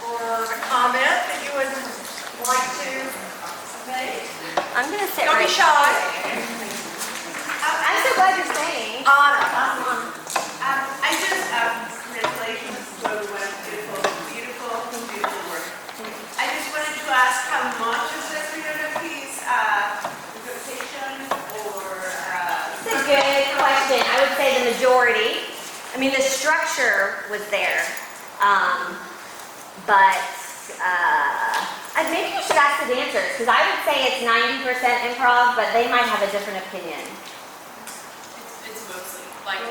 or a comment that you would like to make? I'm going to sit Don't right be shy. I'm so glad you're staying. Anna. I just, congratulations, so beautiful, beautiful, beautiful work. I just wanted to ask how much of the 300 piece interpretation or... That's a good question. I would say the majority. I mean, the structure was there, but maybe you should ask the dancers, because I would say it's 90% improv, but they might have a different opinion. It's mostly, like,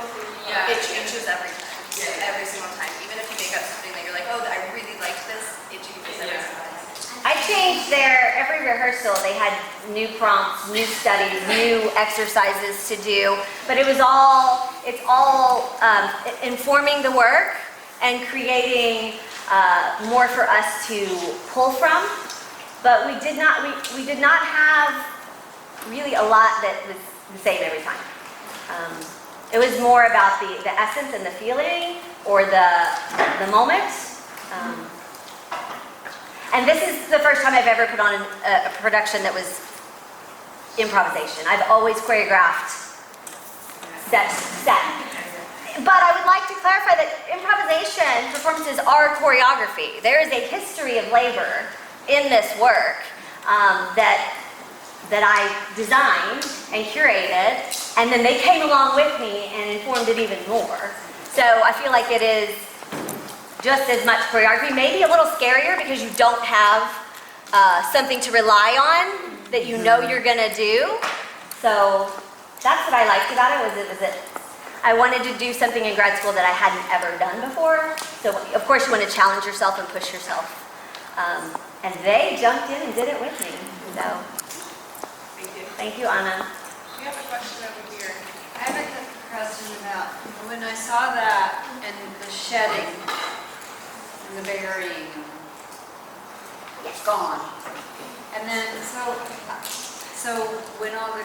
yeah, it changes every time. Yeah. Every single time. Even if you make up something that you're like, oh, I really liked this, it changes every single time. I changed every rehearsal, they had new prompts, new studies, new exercises to do, but it's all informing the work and creating more for us to pull from. But we did not have really a lot that was the same every time. It was more about the essence and the feeling or the moment. And this is the first time I've ever put on a production that was improvisation. I've always choreographed set. But I would like to clarify that improvisation performances are choreography. There is a history of labor in this work that I designed and curated, and then they came along with me and informed it even more. So I feel like it is just as much choreography, maybe a little scarier because you don't have something to rely on that you know you're gonna do. So that's what I liked about it, was that I wanted to do something in grad school that I hadn't ever done before. So of course you want to challenge yourself and push yourself. And they jumped in and did it with me. So thank you, Anna. We have a question over here. I have a question about when I saw that and the shedding and the burying, it's gone. And then so when all the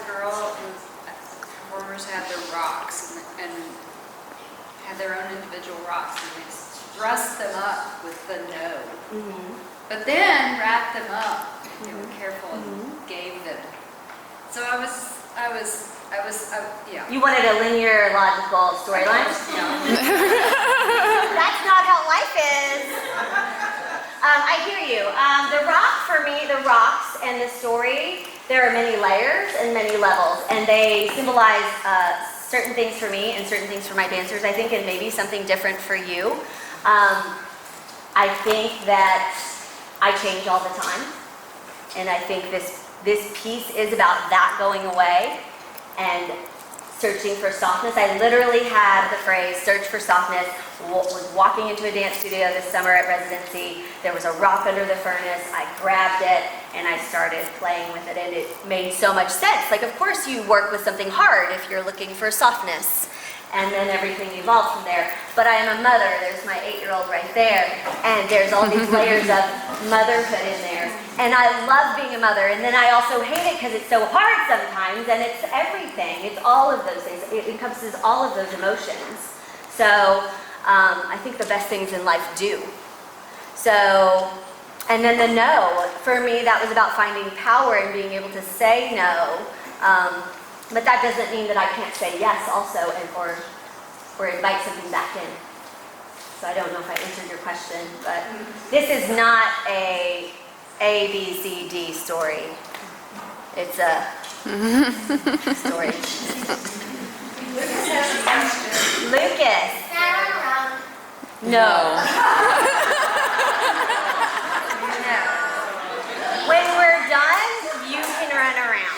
performers had their rocks and had their own individual rocks, and they dressed them up with the no, but then wrapped them up. They were careful and gave them. So I was, yeah. You wanted a linear, logical storyline? No. That's not how life is. I hear you. The rock, for me, the rocks and the story, there are many layers and many levels, and they symbolize certain things for me and certain things for my dancers, I think, and maybe something different for you. I think that I change all the time, and I think this piece is about that going away and searching for softness. I literally had the phrase, search for softness, was walking into a dance studio this summer at residency. There was a rock under the furnace. I grabbed it and I started playing with it, and it made so much sense. Like, of course you work with something hard if you're looking for softness. And then everything evolved from there. But I am a mother, there's my 8-year-old right there, and there's all these layers of motherhood in there. And I love being a mother, and then I also hate it because it's so hard sometimes, and it's everything. It's all of those things. It encompasses all of those emotions. So I think the best things in life do. So, and then the no, for me that was about finding power and being able to say no. But that doesn't mean that I can't say yes also, or invite something back in. So I don't know if I answered your question, but this is not a B, C, D story. It's a story. Lucas has a question. Lucas. No. No. When we're done, you can run around.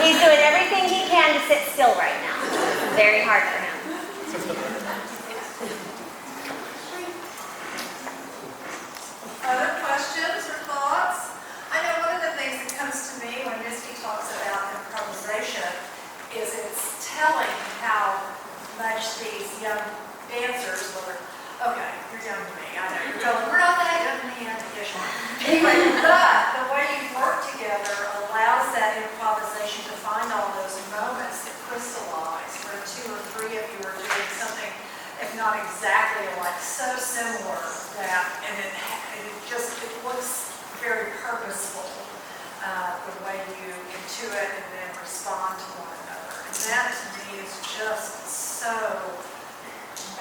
He's doing everything he can to sit still right now. It's very hard for him. Other questions or thoughts? I know one of the things that comes to me when Misty talks about improvisation is it's telling how much these young dancers were, okay, you're young to me, I know, you're going, we're not that young to me, I'm additional. Anyway, but the way you work together allows that improvisation to find all those moments that crystallize where two or three of you are doing something, if not exactly exactly alike, so similar that, and it looks very purposeful, the way you intuit and then respond to one another. And that to me is just so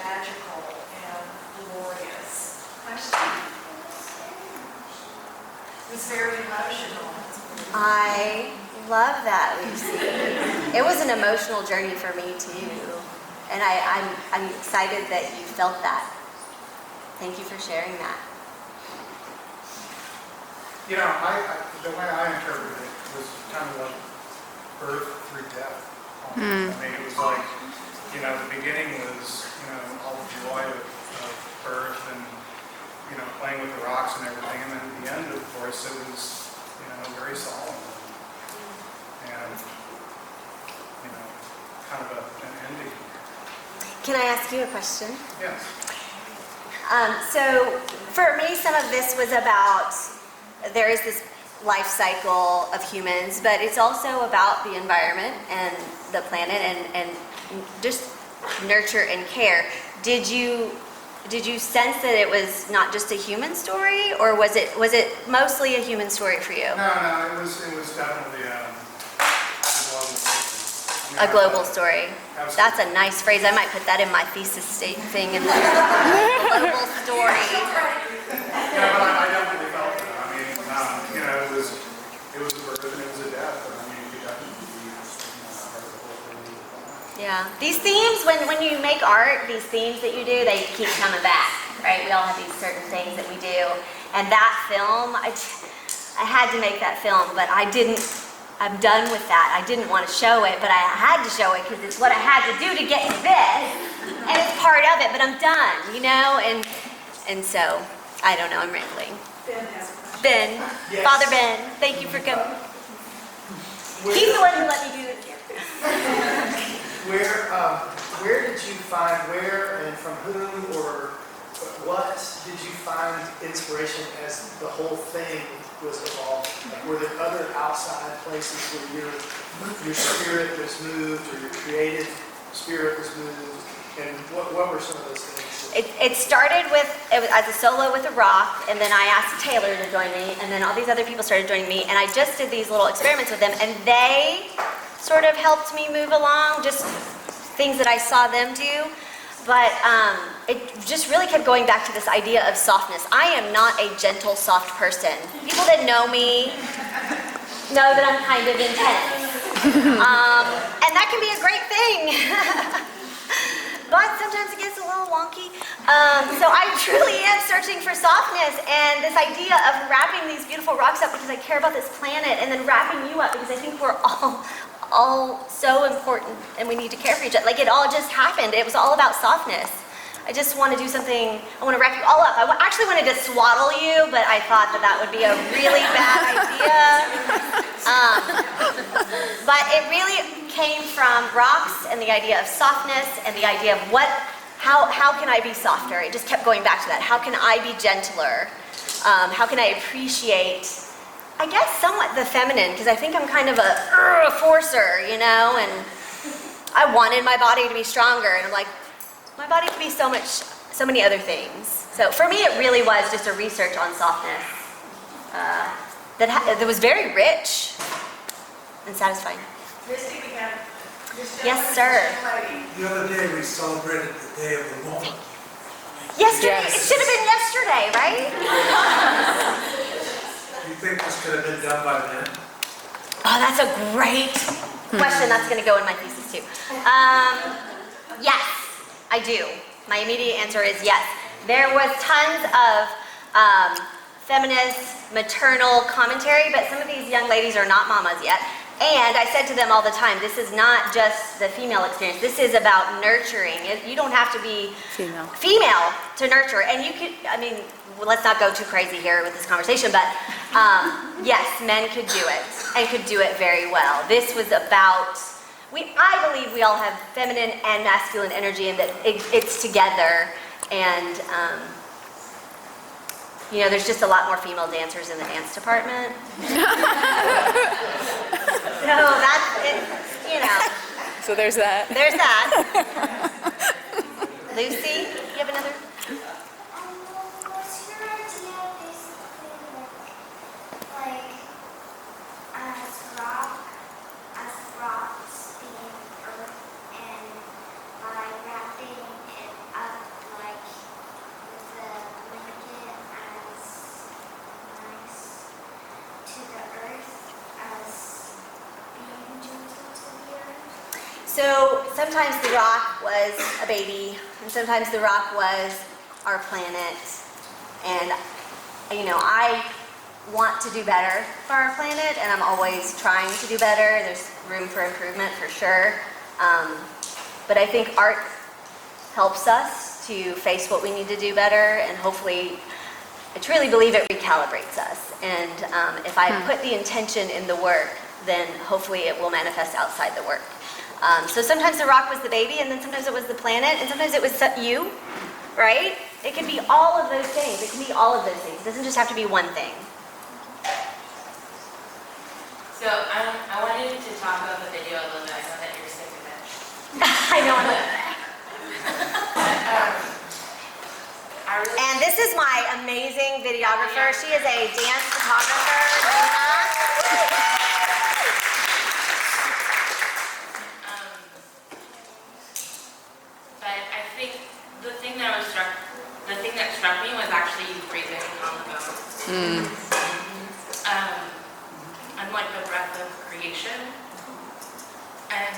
magical and glorious. It was very emotional. I love that, Lucy. It was an emotional journey for me too. And I'm excited that you felt that. Thank you for sharing that. You know, the way I interpreted it was kind of like birth through death. I mean, it was like, you know, the beginning was, you know, all the joy of birth and, you know, playing with the rocks and everything. And then at the end, of course, it was, you know, very solemn. And, you know, kind of an ending. Can I ask you a question? Yes. So for me, some of this was about, there is this life cycle of humans, but it's also about the environment and the planet and just nurture and care. Did you sense that it was not just a human story, or was it mostly a human story for you? No, it was definitely A global story. Absolutely. That's a nice phrase. I might put that in my thesis state thing in the global story. Yeah, but I definitely felt it. I mean, you know, it was a birth and it was a death. And I mean, you could definitely be, you know, part of the whole thing. Yeah. These themes, when you make art, these themes that you do, they keep coming back, right? We all have these certain things that we do. And that film, I had to make that film, but I'm done with that. I didn't want to show it, but I had to show it because it's what I had to do to get to this. And it's part of it, but I'm done, you know? And so, I don't know, I'm rambling. Ben has a question. Ben, Yes. Father Ben, thank you for coming. He's the one who let me do this. Where did you find, where and from whom or what did you find inspiration as the whole thing was evolved? Like, were there other outside places where your spirit was moved or your creative spirit was moved? And what were some of those things? It started with, as a solo with a rock, and then I asked Taylor to join me, and then all these other people started joining me, and I just did these little experiments with them, and they sort of helped me move along, just things that I saw them do. But it just really kept going back to this idea of softness. I am not a gentle, soft person. People that know me know that I'm kind of intense. And that can be a great thing. But sometimes it gets a little wonky. So I truly am searching for softness, and this idea of wrapping these beautiful rocks up because I care about this planet, and then wrapping you up because I think we're all so important and we need to care for each other. Like, it all just happened. It was all about softness. I just want to do something, I want to wrap you all up. I actually wanted to swaddle you, but I thought that would be a really bad idea. But it really came from rocks and the idea of softness and the idea of how can I be softer? It just kept going back to that. How can I be gentler? How can I appreciate, I guess, somewhat the feminine, because I think I'm kind of a forcer, you know, and I wanted my body to be stronger, and I'm like, my body could be so many other things. So for me, it really was just a research on softness that was very rich and satisfying. Misty, we have this Yes, gentleman, sir. this young lady. The other day, we celebrated the Day of the Woman. Yesterday, it should have been yesterday, right? Do you think this could have been done by then? Oh, that's a great question. That's going to go in my thesis too. Yes, I do. My immediate answer is yes. There was tons of feminist, maternal commentary, but some of these young ladies are not mamas yet. And I said to them all the time, this is not just the female experience. This is about nurturing. You don't have to be female to nurture. And you could, I mean, let's not go too crazy here with this conversation, but yes, men could do it and could do it very well. This was about, I believe we all have feminine and masculine energy, and that it's together. And you know, there's just a lot more female dancers in the dance department. So that's it, you know. So there's that. There's that. Lucy, you have another So sometimes the rock was a baby, and sometimes the rock was our planet. And, you know, I want to do better for our planet, and I'm always trying to do better. There's room for improvement for sure. But I think art helps us to face what we need to do better, and hopefully, I truly believe it recalibrates us. And if I put the intention in the work, then hopefully it will manifest outside the work. So sometimes the rock was the baby, and then sometimes it was the planet, and sometimes it was you, right? It can be all of those things. It can be all of those things. It doesn't just have to be one thing. So I wanted to talk about the video a little bit. I know that you're sick of it. I know. I really, And this is my amazing videographer. She is a dance photographer, Nina. but I think the thing that struck me was actually you breathing on the bone. I'm like the breath of creation. And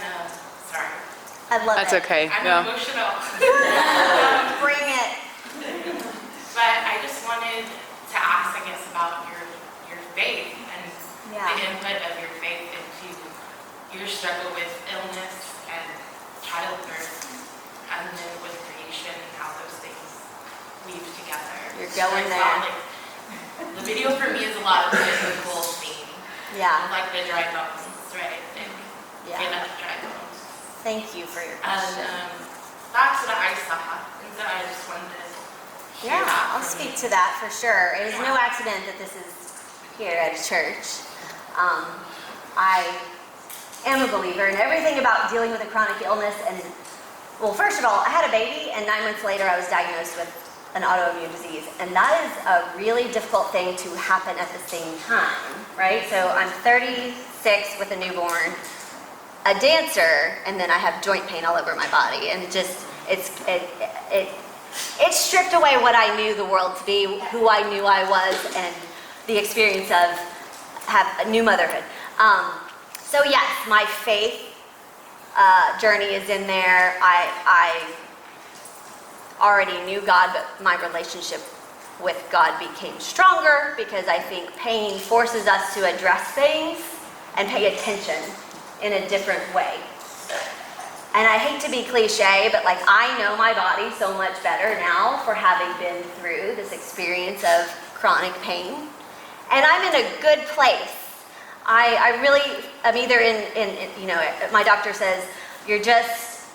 sorry, I love That's it. okay, I'm yeah. emotional. Bring it. But I just wanted to ask, I guess, about your faith and Yeah. the input of your faith into your struggle with illness and childbirth, and then with creation and how those things weave together. You're going So I there. thought, like, the video for me is a lot of physical theme, Yeah. like the dry bones, right? And Yeah. get up dry bones. Thank you for your And question. that's what I saw, and so I just wanted to hear Yeah, that I'll from speak you. to that for sure. It is no accident that this is here at a church. I am a believer in everything about dealing with a chronic illness. And, well, first of all, I had a baby, and 9 months later I was diagnosed with an autoimmune disease. And that is a really difficult thing to happen at the same time, right? So I'm 36 with a newborn, a dancer, and then I have joint pain all over my body. And just, it stripped away what I knew the world to be, who I knew I was, and the experience of have a new motherhood. So yes, my faith journey is in there. I already knew God, but my relationship with God became stronger because I think pain forces us to address things and pay attention in a different way. And I hate to be cliche, but like I know my body so much better now for having been through this experience of chronic pain. And I'm in a good place. I really, I'm either you know, my doctor says,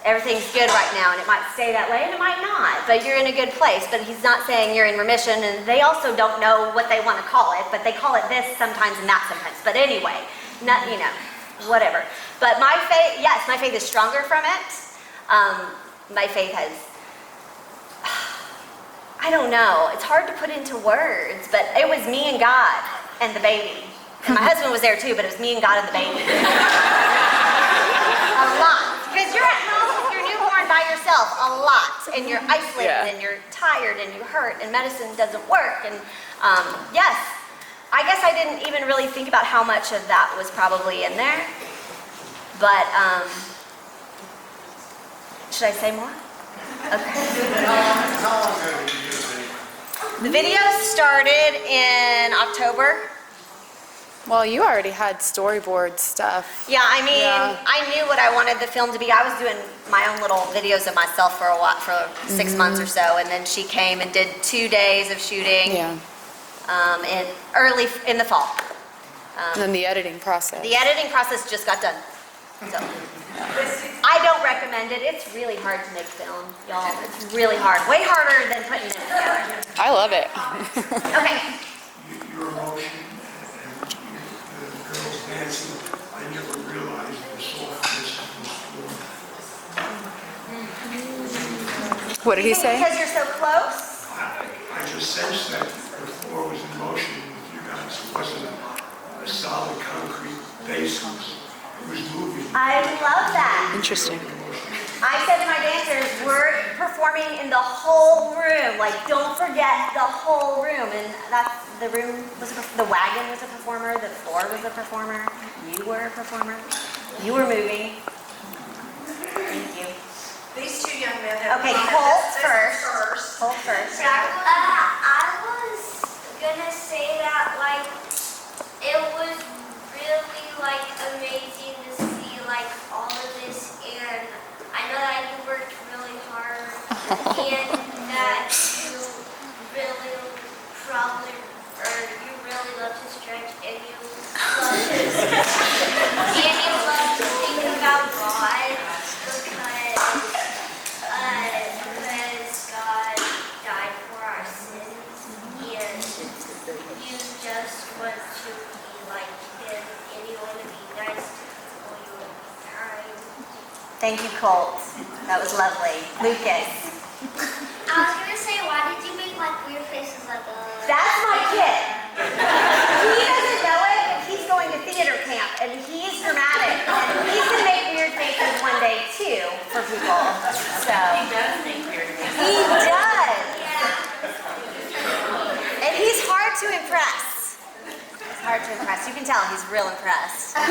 everything's good right now, and it might stay that way, and it might not, but you're in a good place. But he's not saying you're in remission, and they also don't know what they want to call it, but they call it this sometimes and that sometimes. But anyway, not, you know, whatever. But my faith, yes, my faith is stronger from it. My faith has, I don't know, it's hard to put into words, but it was me and God and the baby. And my husband was there too, but it was me and God and the baby. A lot. Because you're at home with your newborn by yourself a lot, and you're isolated, Yeah. and you're tired, and you hurt, and medicine doesn't work. And yes, I guess I didn't even really think about how much of that was probably in there. But should I say more? Okay. How long ago did you do the video? The video started in October. Well, you already had storyboard stuff. Yeah, I mean, Yeah. I knew what I wanted the film to be. I was doing my own little videos of myself for a while, for 6 months or so, and then she came and did 2 days of shooting Yeah. in the fall. And then the editing process. The editing process just got done. So, I don't recommend it. It's really hard to make film, y'all. It's really hard. Way harder than putting it together. I love it. Okay. Your emotion and the girls dancing, I never realized the softness of the floor. What did he say? Because you're so close? I just sensed that the floor was in motion with you guys. It wasn't a solid concrete base. It was moving. I love that. Interesting. I said to my dancers, we're performing in the whole room. Like, don't forget the whole room. And that's, the room was, the wagon was a performer, the floor was a performer, you were a performer, you were moving. Thank you. These two young men have. Okay, commented. Colt This is first. Hold first. I was gonna say that like it was really like amazing to see like all of this, and I know that you worked really hard and that you really probably or you really love to stretch and you love to think about God because God died for our sins, and you just want to be like Him, and you want to be nice to people, you want to be kind. Thank you, Colt. That was lovely. Lucas. I was gonna say, why did you make like weird faces like That's my kid. He doesn't know it, but he's going to theater camp, and he's dramatic. And he's going to make weird faces one day, too, for people. So. He does make weird faces. He does. Yeah. And he's hard to impress. He's hard to impress. You can tell he's real impressed. Any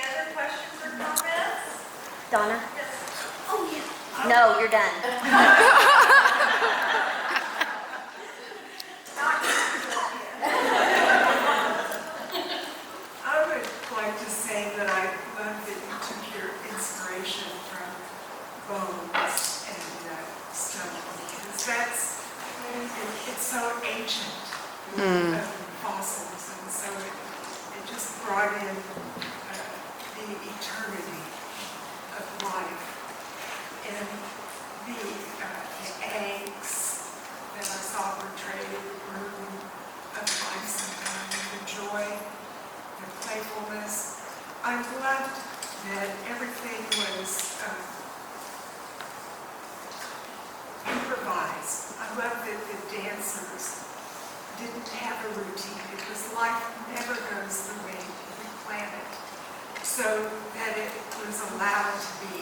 other questions or comments? Donna? Oh yeah. No, you're done. I would like to say that I love that you took your inspiration from bones and stone, because it's so ancient, fossils, and so it just brought in the eternity of life. And the eggs that I saw portrayed, the burden of life sometimes, the joy, the playfulness. I loved that everything was improvised. I loved that the dancers didn't have a routine because life never goes the way we plan it. So that it was allowed to be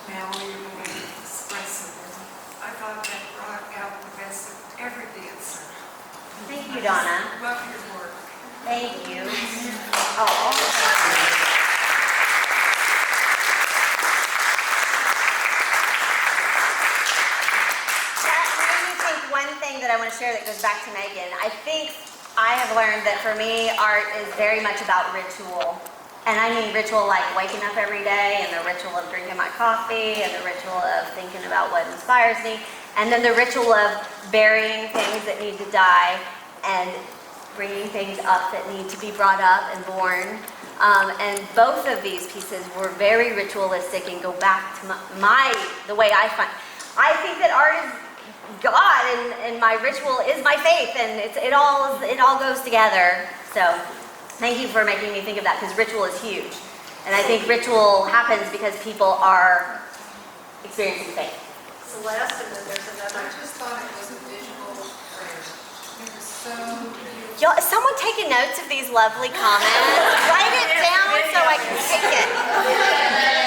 malleable and expressive. And I thought that brought out the best of every dancer. Thank you, Donna. Love your work. Thank you. Oh. That made me think one thing that I want to share that goes back to Megan. I think I have learned that for me, art is very much about ritual. And I mean ritual like waking up every day, and the ritual of drinking my coffee, and the ritual of thinking about what inspires me, and then the ritual of burying things that need to die, and bringing things up that need to be brought up and born. And both of these pieces were very ritualistic and go back to the way I think that art is God, and my ritual is my faith, and it all goes together. So thank you for making me think of that, because ritual is huge. And I think ritual happens because people are experiencing faith. Celeste, and then there's another. I just thought it was a visual prayer. It was so beautiful. Y'all, is someone taking notes of these lovely comments? Write it down so I can take it.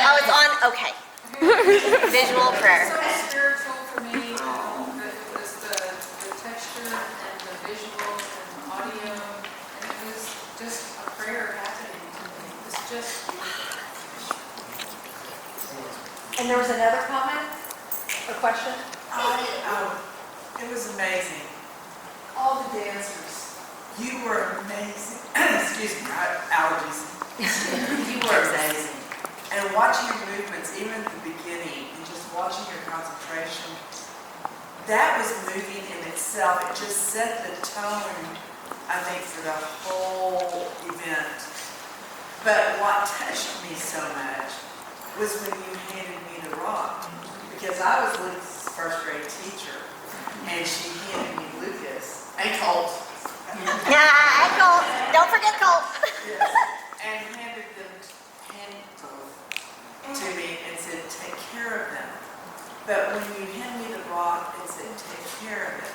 Oh, it's on, okay. Visual prayer. So spiritual for me, but it was the texture and the visual and the audio, and it was just a prayer happening to me. It was just beautiful. And there was another comment or question? It was amazing. All the dancers, you were amazing. Excuse me, allergies. You were amazing. And watching your movements, even at the beginning, and just watching your concentration, that was moving in itself. It just set the tone, I think, for the whole event. But what touched me so much was when you handed me the rock. Because I was Lucas's first grade teacher, and she handed me Lucas and Colt. Yeah, Colt. Don't forget Colt. Yes. And handed them to me and said, take care of them. But when you handed me the rock and said, take care of it,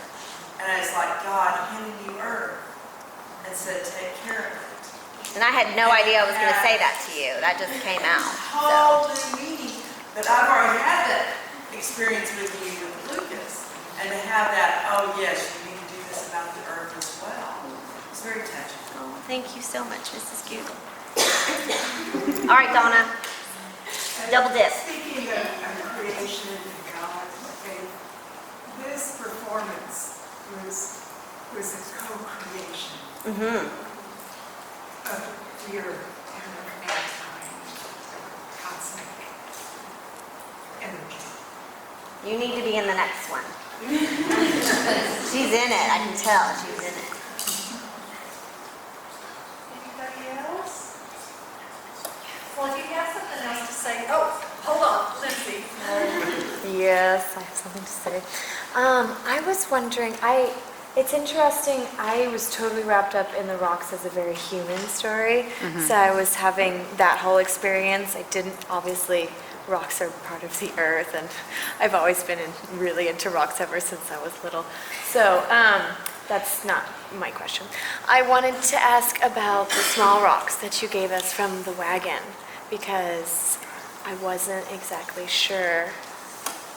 and I was like, God handed you earth and said, take care of it. And I had no idea I was going to say that to you. That just came out. Whole new meaning. But I've already had that experience with you with Lucas. And to have that, oh yes, you need to do this about the earth as well. It's very touching. Oh, thank you so much, Mrs. Google. All right, Donna. Double dip. Speaking of creation and God and faith, this performance was a co-creation Mm-hmm. of your kind of anti-cosmic energy. You need to be in the next one. She's in it, I can tell she's in it. Anybody else? Well, if you have something else to say, oh, hold on, Lindsay. Yes, I have something to say. I was wondering, it's interesting, I was totally wrapped up in the rocks as a very human story. So I was having that whole experience. I didn't, obviously, rocks are part of the earth, and I've always been really into rocks ever since I was little. So that's not my question. I wanted to ask about the small rocks that you gave us from the wagon, because I wasn't exactly sure.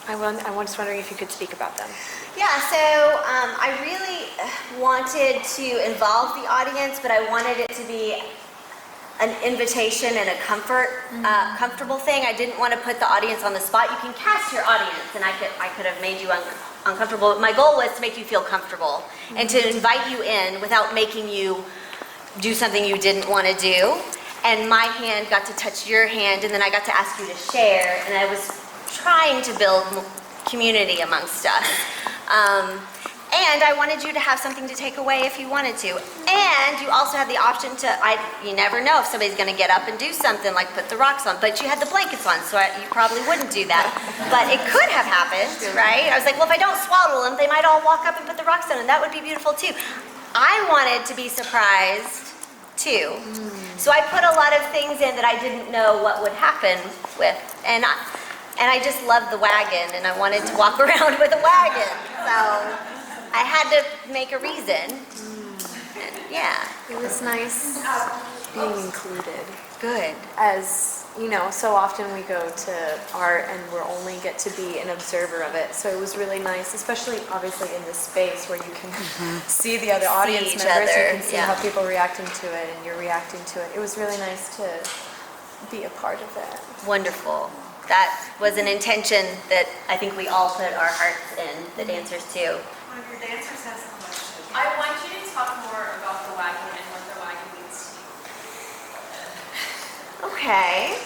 I was wondering if you could speak about them. Yeah, so I really wanted to involve the audience, but I wanted it to be an invitation and a comfortable thing. I didn't want to put the audience on the spot. You can cast your audience, and I could have made you uncomfortable. My goal was to make you feel comfortable and to invite you in without making you do something you didn't want to do. And my hand got to touch your hand, and then I got to ask you to share, and I was trying to build community amongst us. And I wanted you to have something to take away if you wanted to. And you also had the option to, you never know if somebody's going to get up and do something like put the rocks on, but you had the blankets on, so you probably wouldn't do that. But it could have happened, right? I was like, well, if I don't swaddle them, they might all walk up and put the rocks on, and that would be beautiful too. I wanted to be surprised too. So I put a lot of things in that I didn't know what would happen with. And I just loved the wagon, and I wanted to walk around with a wagon. So I had to make a reason. And yeah. It was nice being included. Good. As, you know, so often we go to art and we're only get to be an observer of it. So it was really nice, especially obviously in this space where you can see the other audience each members. other, You can see yeah. how people are reacting to it, and you're reacting to it. It was really nice to be a part of that. Wonderful. That was an intention that I think we all put our hearts in, the dancers too. One of your dancers has a question. I want you to talk more about the wagon and what the wagon means to you. Okay.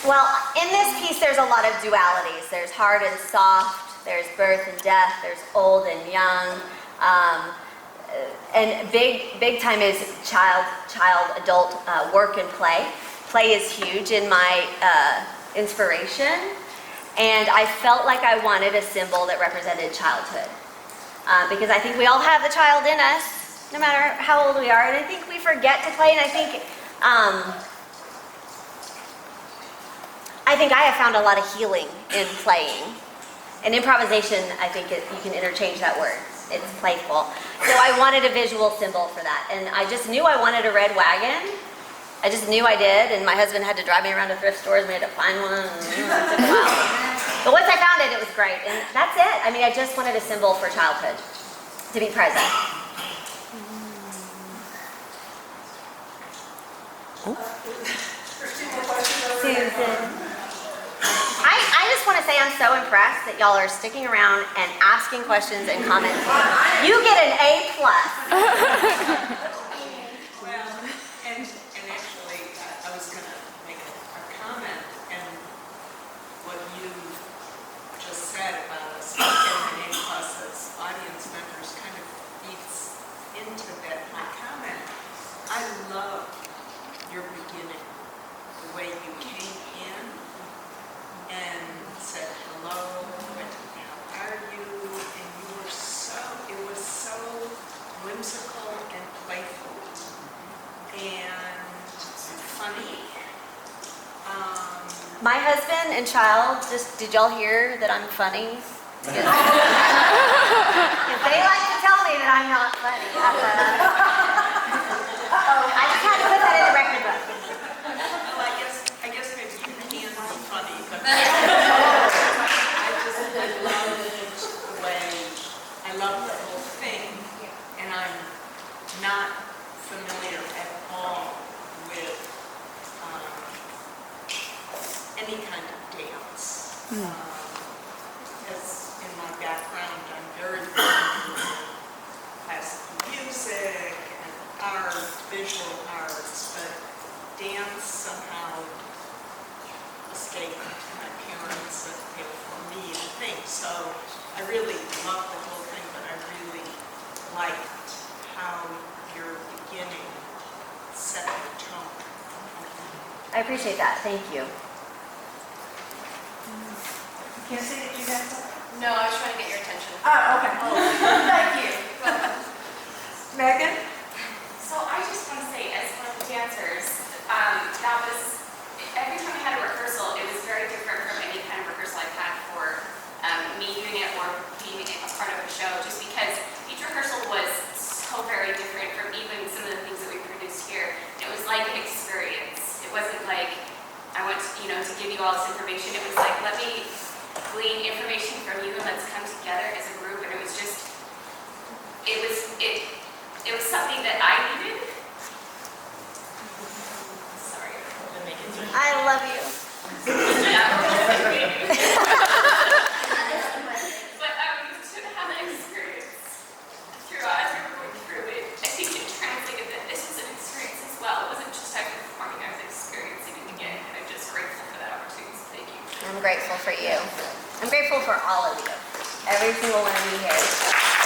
Well, in this piece, there's a lot of dualities. There's hard and soft. There's birth and death. There's old and young. And big time is child, adult, work and play. Play is huge in my inspiration. And I felt like I wanted a symbol that represented childhood. Because I think we all have the child in us, no matter how old we are. And I think we forget to play. And I think I have found a lot of healing in playing. And improvisation, I think you can interchange that word. It's playful. So I wanted a visual symbol for that. And I just knew I wanted a red wagon. I just knew I did. And my husband had to drive me around to thrift stores. We had to find one. And it took a while. But once I found it, it was great. And that's it. I mean, I just wanted a symbol for childhood, to be present. Susan. I just want to say I'm so impressed that y'all are sticking around and asking questions and commenting. You get an A+. Well, and actually, I was going to make a comment, and what you just said about us getting an A+ as audience members kind of feeds into that. My comment, I love your beginning, the way you came in and said hello, and how are you, and you were it was so whimsical and playful and funny. My husband and child, did y'all hear that I'm funny? Because they like to tell me that I'm not funny. I just had to put that in the record book. Well, I guess maybe you can be funny, but I love the way, I love the whole thing, and I'm not familiar at all with background, I'm very familiar with classical music and art, visual arts, but dance somehow escaped my parents and for me to think. So I really loved the whole thing, but I really liked how your beginning set the tone. I appreciate that, thank you. Kinsey, did you have something? No, I was trying to get your attention. Oh, okay. Thank you. Megan? So I just want to say, as one of the dancers, that was, every time I had a rehearsal, it was very different from any kind of rehearsal I've had for me doing it or being a part of a show, just because each rehearsal was so very different from even some of the things that we produced here. It was like an experience. It wasn't like, I want to, to give you all this information. It was like, let me glean information from you and let's come together as a group. And it was just, it was something that I needed. Sorry. I love you. But to have that experience throughout as we were going through it, I think it translated that this was an experience as well. It wasn't just I was performing, I was experiencing it again. And I'm just grateful for that opportunity. So thank you. I'm grateful for you. I'm grateful for all of you. Every single one of you here.